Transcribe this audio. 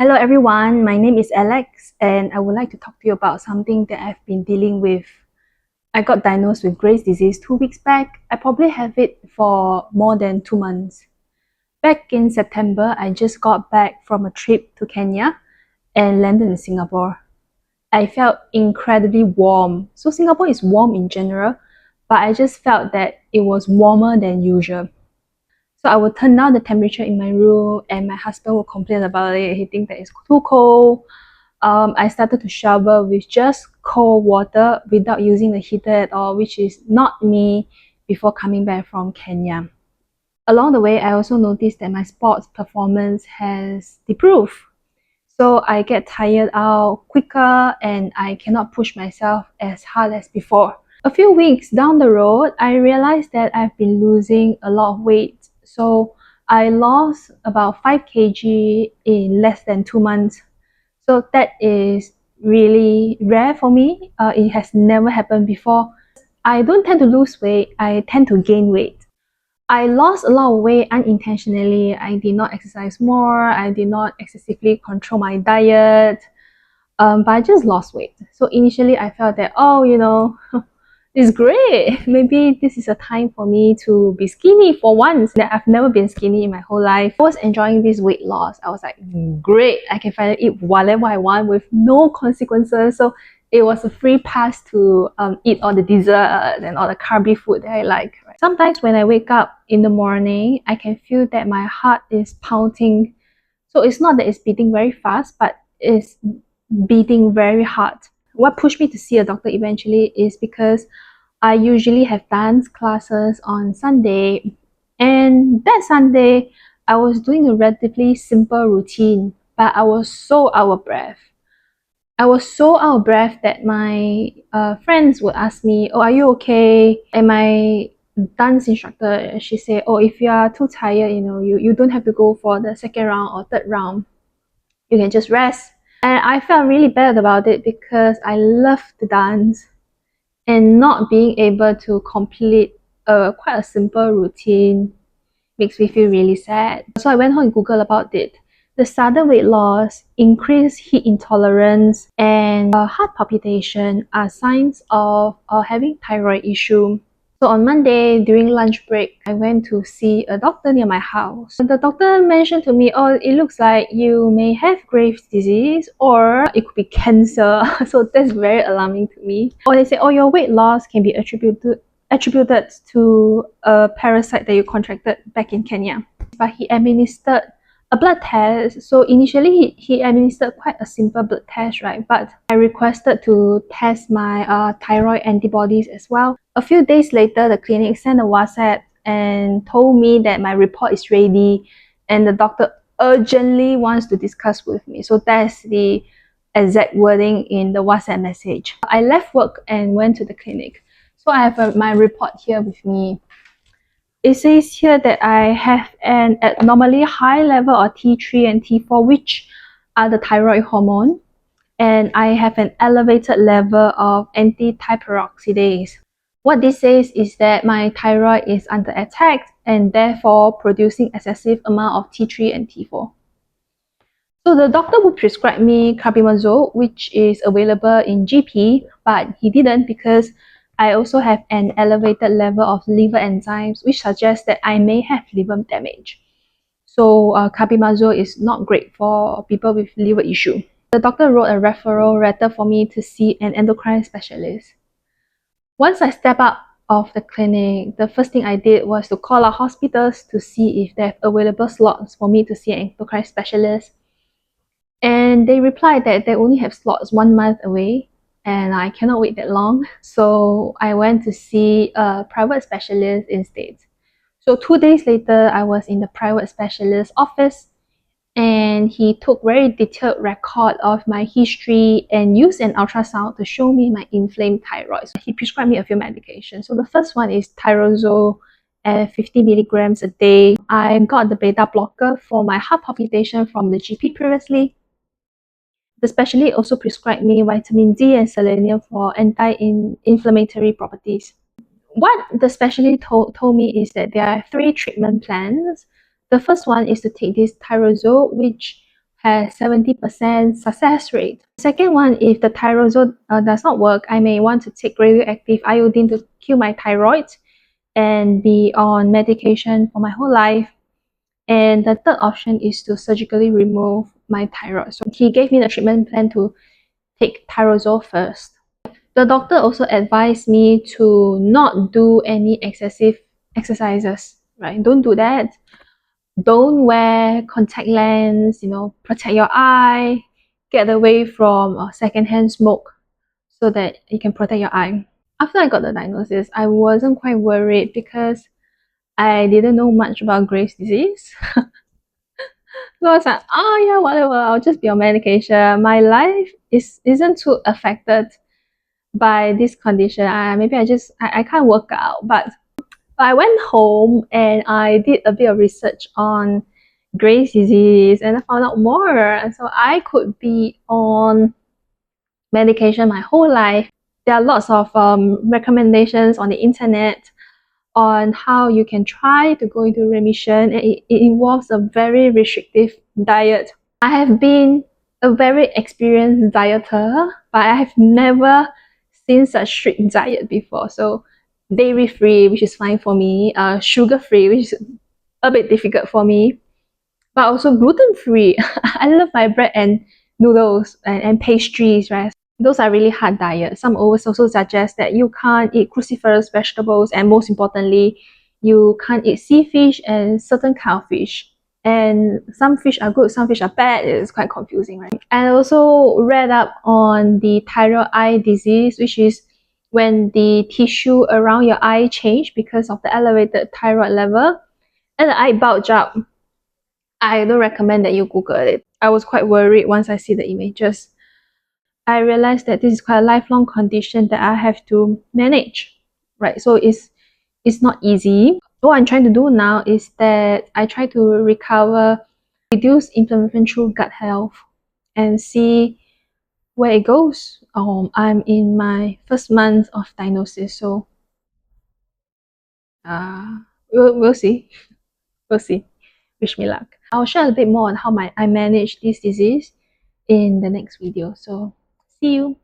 Hello everyone, my name is Alex and I would like to talk to you about something that I've been dealing with. I got diagnosed with Graves' disease 2 weeks back. I probably have it for more than 2 months. Back in September, I just got back from a trip to Kenya and landed in Singapore. I felt incredibly warm. So Singapore is warm in general, but I just felt that it was warmer than usual. So I would turn down the temperature in my room and my husband would complain about it. He thinks that it's too cold. I started to shower with just cold water without using the heater at all, which is not me before coming back from Kenya. Along the way, I also noticed that my sports performance has improved. So I get tired out quicker and I cannot push myself as hard as before. A few weeks down the road, I realized that I've been losing a lot of weight. So I lost about 5 kg in less than 2 months. So that is really rare for me. It has never happened before. I don't tend to lose weight, I tend to gain weight. I lost a lot of weight unintentionally. I did not exercise more, I did not excessively control my diet, but I just lost weight. So initially I felt that, it's great. Maybe this is a time for me to be skinny for once. That I've never been skinny in my whole life. I was enjoying this weight loss. I was like, great. I can finally eat whatever I want with no consequences. So it was a free pass to eat all the desserts and all the carby food that I like. Right? Sometimes when I wake up in the morning, I can feel that my heart is pounding. So it's not that it's beating very fast, but it's beating very hard. What pushed me to see a doctor eventually is because I usually have dance classes on Sunday, and that Sunday I was doing a relatively simple routine, but I was so out of breath. I was so out of breath that my friends would ask me, "Oh, are you okay?" And my dance instructor, she said, "Oh, if you are too tired, you don't have to go for the second round or third round. You can just rest." And I felt really bad about it because I love to dance and not being able to complete quite a simple routine makes me feel really sad. So I went home and Googled about it. The sudden weight loss, increased heat intolerance, and heart palpitation are signs of having thyroid issue. So on Monday, during lunch break, I went to see a doctor near my house. The doctor mentioned to me, oh, it looks like you may have Graves' disease or it could be cancer. So that's very alarming to me. Or they say, oh, your weight loss can be attributed to a parasite that you contracted back in Kenya. But he administered a blood test. So initially he administered quite a simple blood test, right? But I requested to test my thyroid antibodies as well. A few days later, the clinic sent a WhatsApp and told me that my report is ready and the doctor urgently wants to discuss with me. So that's the exact wording in the WhatsApp message. I left work and went to the clinic. So I have my report here with me. It says here that I have an abnormally high level of T3 and T4, which are the thyroid hormone, and I have an elevated level of anti-hyperoxidase. What this says is that my thyroid is under attack and therefore producing excessive amount of T3 and T4. So the doctor would prescribe me carbimazole, which is available in GP, but he didn't because I also have an elevated level of liver enzymes, which suggests that I may have liver damage. So carbimazole is not great for people with liver issue. The doctor wrote a referral letter for me to see an endocrine specialist. Once I stepped out of the clinic, the first thing I did was to call out hospitals to see if they have available slots for me to see an endocrine specialist. And they replied that they only have slots 1 month away and I cannot wait that long. So I went to see a private specialist instead. So 2 days later, I was in the private specialist office and he took very detailed record of my history and used an ultrasound to show me my inflamed thyroid. So he prescribed me a few medications. So the first one is tyrosol at 50 milligrams a day. I got the beta blocker for my heart palpitation from the GP previously. The specialist also prescribed me vitamin D and selenium for anti-inflammatory properties. What the specialist told me is that there are 3 treatment plans. The first one is to take this tyrosol, which has 70% success rate. Second one, if the tyrosol does not work, I may want to take radioactive iodine to kill my thyroid and be on medication for my whole life. And the third option is to surgically remove my thyroid. So he gave me the treatment plan to take tyrosol first. The doctor also advised me to not do any excessive exercises, right? Don't do that. Don't wear contact lens, protect your eye, get away from secondhand smoke so that you can protect your eye. After I got the diagnosis, I wasn't quite worried because I didn't know much about Graves' disease. So I was like, oh yeah, whatever, I'll just be on medication. My life isn't too affected by this condition. Maybe I can't work out, but I went home and I did a bit of research on Graves' disease and I found out more. And so I could be on medication my whole life. There are lots of recommendations on the internet on how you can try to go into remission. It involves a very restrictive diet. I have been a very experienced dieter, but I have never seen such strict diet before. So dairy free, which is fine for me, sugar free, which is a bit difficult for me, but also gluten free. I love my bread and noodles and pastries, right? Those are really hard diets. Some also suggest that you can't eat cruciferous vegetables, and most importantly, you can't eat sea fish and certain kind of fish. And some fish are good, some fish are bad. It's quite confusing, right? I also read up on the thyroid eye disease, which is when the tissue around your eye change because of the elevated thyroid level and the eye bulge up. I don't recommend that you Google it. I was quite worried once I see the images. I realized that this is quite a lifelong condition that I have to manage, right? So it's not easy. What I'm trying to do now is that I try to recover, reduce inflammation through gut health, and see where it goes. I'm in my first month of diagnosis, so we'll see. We'll see. Wish me luck. I'll share a bit more on how I manage this disease in the next video. So see you.